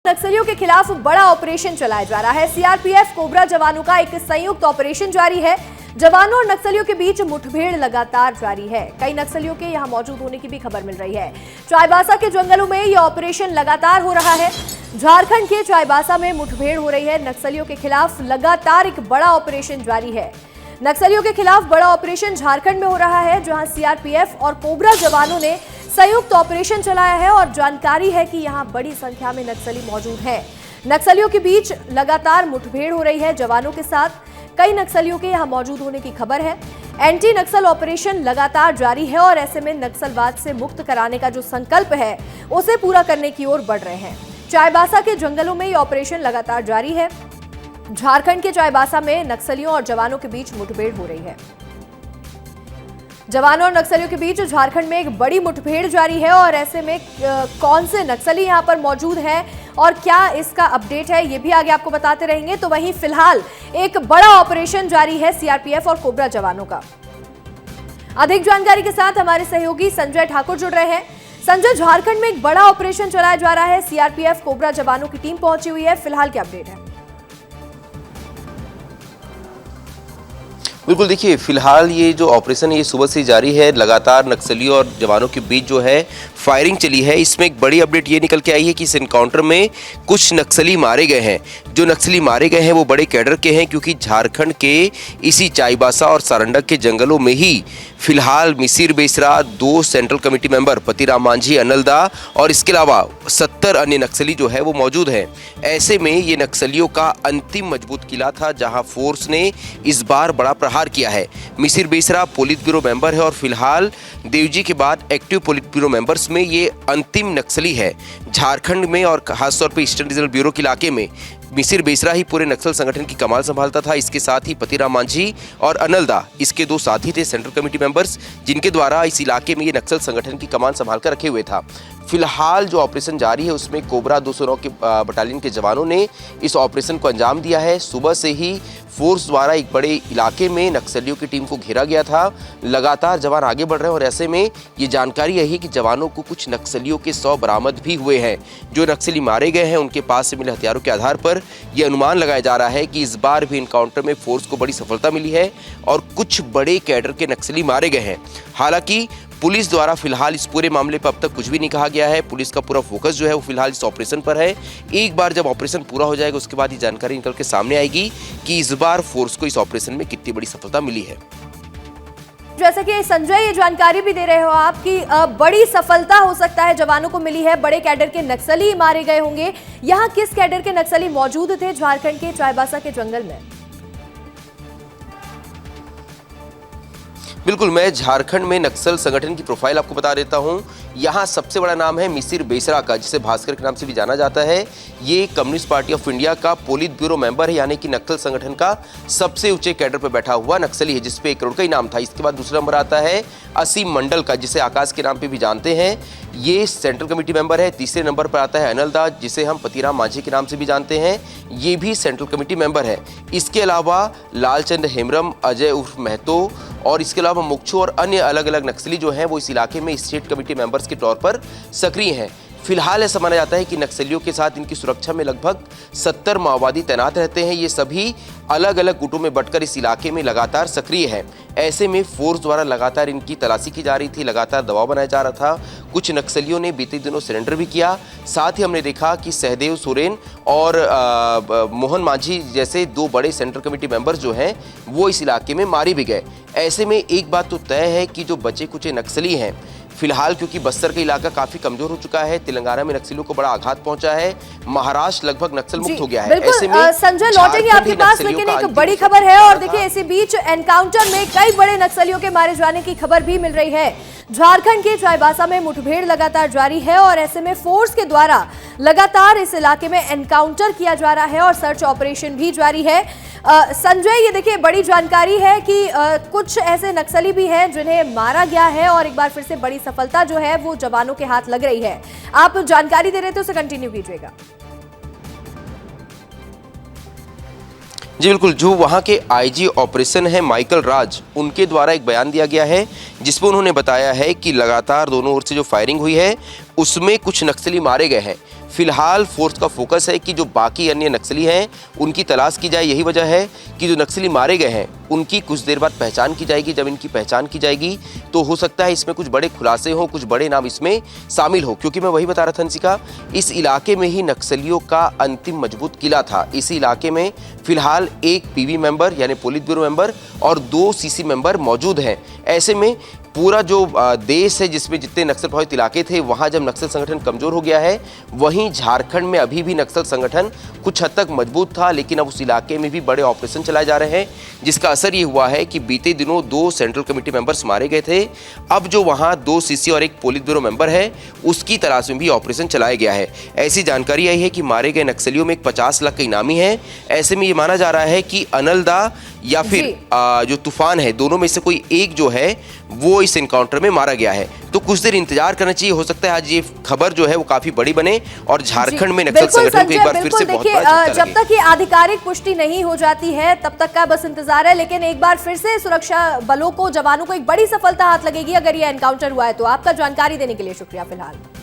नक्सलियों के खिलाफ बड़ा ऑपरेशन चलाया जा रहा है। सीआरपीएफ कोबरा जवानों का एक संयुक्त ऑपरेशन जारी है। जवानों और नक्सलियों के बीच मुठभेड़ लगातार जारी है। कई नक्सलियों के यहां मौजूद होने की भी खबर मिल रही है। चाईबासा के जंगलों में यह ऑपरेशन लगातार हो रहा है। झारखंड के चाईबासा में मुठभेड़ हो रही है। नक्सलियों के खिलाफ लगातार एक बड़ा ऑपरेशन जारी है। नक्सलियों के खिलाफ बड़ा ऑपरेशन झारखंड में हो रहा है, जहां सीआरपीएफ और कोबरा जवानों ने संयुक्त ऑपरेशन चलाया है और जानकारी है कि यहां बड़ी संख्या में नक्सली मौजूद हैं। नक्सलियों के बीच लगातार मुठभेड़ हो रही है जवानों के साथ। कई नक्सलियों के यहां मौजूद होने की खबर है। एंटी नक्सल ऑपरेशन लगातार जारी है और ऐसे में नक्सलवाद से मुक्त कराने का जो संकल्प है उसे पूरा करने की ओर बढ़ रहे हैं। चाईबासा के जंगलों में यह ऑपरेशन लगातार जारी है। झारखंड के चाईबासा में नक्सलियों और जवानों के बीच मुठभेड़ हो रही है। जवानों और नक्सलियों के बीच झारखंड में एक बड़ी मुठभेड़ जारी है और ऐसे में कौन से नक्सली यहां पर मौजूद हैं और क्या इसका अपडेट है, ये भी आगे आपको बताते रहेंगे। तो वहीं फिलहाल एक बड़ा ऑपरेशन जारी है सीआरपीएफ और कोबरा जवानों का। अधिक जानकारी के साथ हमारे सहयोगी संजय ठाकुर जुड़ रहे हैं। संजय, झारखंड में एक बड़ा ऑपरेशन चलाया जा रहा है। सीआरपीएफ कोबरा जवानों की टीम पहुंची हुई है। फिलहाल क्या अपडेट है? बिल्कुल, देखिए फिलहाल ये जो ऑपरेशन है ये सुबह से जारी है। लगातार नक्सलियों और जवानों के बीच जो है फायरिंग चली है। इसमें एक बड़ी अपडेट ये निकल के आई है कि इस एनकाउंटर में कुछ नक्सली मारे गए हैं। जो नक्सली मारे गए हैं वो बड़े कैडर के हैं, क्योंकि झारखंड के इसी चाईबासा और सारंडक के जंगलों में ही फिलहाल Misir Besra, 2 central committee member Patiram Manjhi, Analda और इसके अलावा 70 अन्य नक्सली जो है वो मौजूद हैं। ऐसे में ये नक्सलियों का अंतिम मजबूत किला था, जहां फोर्स ने इस बार बड़ा प्रहार किया है। Misir Besra polit bureau member है और फिलहाल देवजी के बाद एक्टिव पोलित ब्यूरो मेंबर्स में ये अंतिम नक्सली है। झारखंड में और खासतौर पर ईस्टर्न रीजनल ब्यूरो के इलाके में मिसिर बेसरा ही पूरे नक्सल संगठन की कमान संभालता था। इसके साथ ही पतिराम मांझी और अनलदा इसके 2 साथी थे सेंट्रल कमेटी मेंबर्स, जिनके द्वारा इस इलाके में ये नक्सल संगठन की कमान संभाल कर रखे हुए था। फिलहाल जो ऑपरेशन जारी है उसमें कोबरा 209 के बटालियन के जवानों ने इस ऑपरेशन को अंजाम दिया है। सुबह से ही फोर्स द्वारा एक बड़े इलाके में नक्सलियों की टीम को घेरा गया था। लगातार जवान आगे बढ़ रहे हैं और ऐसे में ये जानकारी यही है कि जवानों को कुछ नक्सलियों के 100 बरामद भी हुए हैं। जो नक्सली मारे गए हैं उनके पास से मिले हथियारों के आधार पर यह अनुमान लगाया जा रहा है कि इस बार भी इनकाउंटर में फोर्स को बड़ी सफलता मिली है और कुछ बड़े कैडर के नक्सली मारे गए हैं। हालांकि पुलिस द्वारा फिलहाल इस पूरे मामले पर अब तक कुछ भी नहीं कहा गया है। पुलिस का पूरा फोकस जो है वो फिलहाल इस ऑपरेशन पर है। एक बार जब ऑपरेशन पूरा हो जाएगा उसके बाद ये जानकारी निकल के सामने आएगी कि इस बार फोर्स को इस ऑपरेशन में कितनी बड़ी सफलता मिली है। जैसे कि संजय ये जानकारी भी दे रहे हो आप कि बड़ी सफलता हो सकता है जवानों को मिली है, बड़े कैडर के नक्सली मारे गए होंगे। यहाँ किस कैडर के नक्सली मौजूद थे झारखंड के चाईबासा के जंगल में? बिल्कुल, मैं झारखंड में नक्सल संगठन की प्रोफाइल आपको बता देता हूं। यहाँ सबसे बड़ा नाम है मिसिर बेसरा का, जिसे भास्कर के नाम से भी जाना जाता है। ये कम्युनिस्ट पार्टी ऑफ इंडिया का पोलित ब्यूरो मेंबर है, यानी कि नक्सल संगठन का सबसे ऊंचे कैडर पर बैठा हुआ नक्सली है, जिसपे 1 करोड़ का इनाम था। इसके बाद दूसरा नंबर आता है असीम मंडल का, जिसे आकाश के नाम पे भी जानते हैं। ये सेंट्रल कमेटी मेंबर है। तीसरे नंबर पर आता है अनलदा, जिसे हम पतिराम मांझी के नाम से भी जानते हैं। ये भी सेंट्रल कमेटी मेंबर है। इसके अलावा लालचंद हेमरम, अजय उर्फ महतो और इसके अलावा मुक्षु और अन्य अलग अलग नक्सली जो हैं वो इस इलाके में स्टेट कमेटी मेंबर्स के तौर पर सक्रिय हैं। फिलहाल ऐसा माना जाता है कि नक्सलियों के साथ इनकी सुरक्षा में लगभग 70 माओवादी तैनात रहते हैं। ये सभी अलग अलग गुटों में बंटकर इस इलाके में लगातार सक्रिय है। ऐसे में फोर्स द्वारा लगातार इनकी तलाशी की जा रही थी, लगातार दबाव बनाया जा रहा था। कुछ नक्सलियों ने बीते दिनों सरेंडर भी किया। साथ ही हमने देखा कि सहदेव सोरेन और मोहन मांझी जैसे 2 बड़े सेंट्रल कमेटी मेंबर्स जो हैं वो इस इलाके में मारे भी गए। ऐसे में एक बात तो तय है कि जो बचे कुचे नक्सली हैं फिलहाल, क्योंकि बस्तर का इलाका काफी कमजोर हो चुका है, तेलंगाना में नक्सलियों को बड़ा आघात पहुंचा है, महाराष्ट्र लगभग नक्सल मुक्त हो गया है। ऐसे में संजय लौटेंगे आपके पास, लेकिन एक बड़ी खबर है और देखिए इसी बीच एनकाउंटर में कई बड़े नक्सलियों के मारे जाने की खबर भी मिल रही है। झारखंड के चाईबासा में मुठभेड़ लगातार जारी है और ऐसे में फोर्स के द्वारा लगातार इस इलाके में एनकाउंटर किया जा रहा है और सर्च ऑपरेशन भी जारी है। संजय, ये देखिए बड़ी जानकारी है कि कुछ ऐसे नक्सली भी हैं जिन्हें मारा गया है और एक बार फिर से बड़ी सफलता जो है वो जवानों के हाथ लग रही है। आप जानकारी दे रहे थे उसे कंटिन्यू कीजिएगा। जी बिल्कुल, जो वहाँ के आईजी ऑपरेशन है माइकल राज, उनके द्वारा एक बयान दिया गया है जिसमें उन्होंने बताया है कि लगातार दोनों ओर से जो फायरिंग हुई है उसमें कुछ नक्सली मारे गए हैं। फिलहाल फोर्स का फोकस है कि जो बाकी अन्य नक्सली हैं उनकी तलाश की जाए। यही वजह है कि जो नक्सली मारे गए हैं उनकी कुछ देर बाद पहचान की जाएगी। जब इनकी पहचान की जाएगी तो हो सकता है इसमें कुछ बड़े खुलासे हों, कुछ बड़े नाम इसमें शामिल हो, क्योंकि मैं वही बता रहा था हंसिका, इस इलाके में ही नक्सलियों का अंतिम मजबूत किला था। इसी इलाके में फिलहाल एक पीबी मेंबर यानी पोलित ब्यूरो मेंबर और 2 सीसी मेंबर मौजूद हैं। ऐसे में पूरा जो देश है जिसमें जितने नक्सल प्रभावित इलाके थे वहां जब नक्सल संगठन कमजोर हो गया है, वहीं झारखंड में अभी भी नक्सल संगठन कुछ हद तक मजबूत था, लेकिन अब उस इलाके में भी बड़े ऑपरेशन चलाए जा रहे हैं, जिसका असर ये हुआ है कि बीते दिनों 2 सेंट्रल कमेटी मेंबर्स मारे गए थे। अब जो वहां 2 सीसी और एक पोलित ब्यूरो मेंबर है उसकी तलाश में भी ऑपरेशन चलाया गया है। ऐसी जानकारी आई है कि मारे गए नक्सलियों में एक 50 लाख का इनामी है। ऐसे में ये माना जा रहा है कि अनलदा या फिर जो तूफान है, दोनों में से कोई एक जो है वो इस एनकाउंटर में मारा गया है। तो कुछ देर इंतजार करना चाहिए, हो सकता है आज ये खबर जो है वो काफी बड़ी बने और झारखंड में नक्सल संगठन को एक बार फिर से बहुत बड़ा झटका लगे। जब तक ये आधिकारिक पुष्टि नहीं हो जाती है तब तक का बस इंतजार है, लेकिन एक बार फिर से सुरक्षा बलों को, जवानों को एक बड़ी सफलता हाथ लगेगी अगर ये एनकाउंटर हुआ है। तो आपका जानकारी देने के लिए शुक्रिया फिलहाल।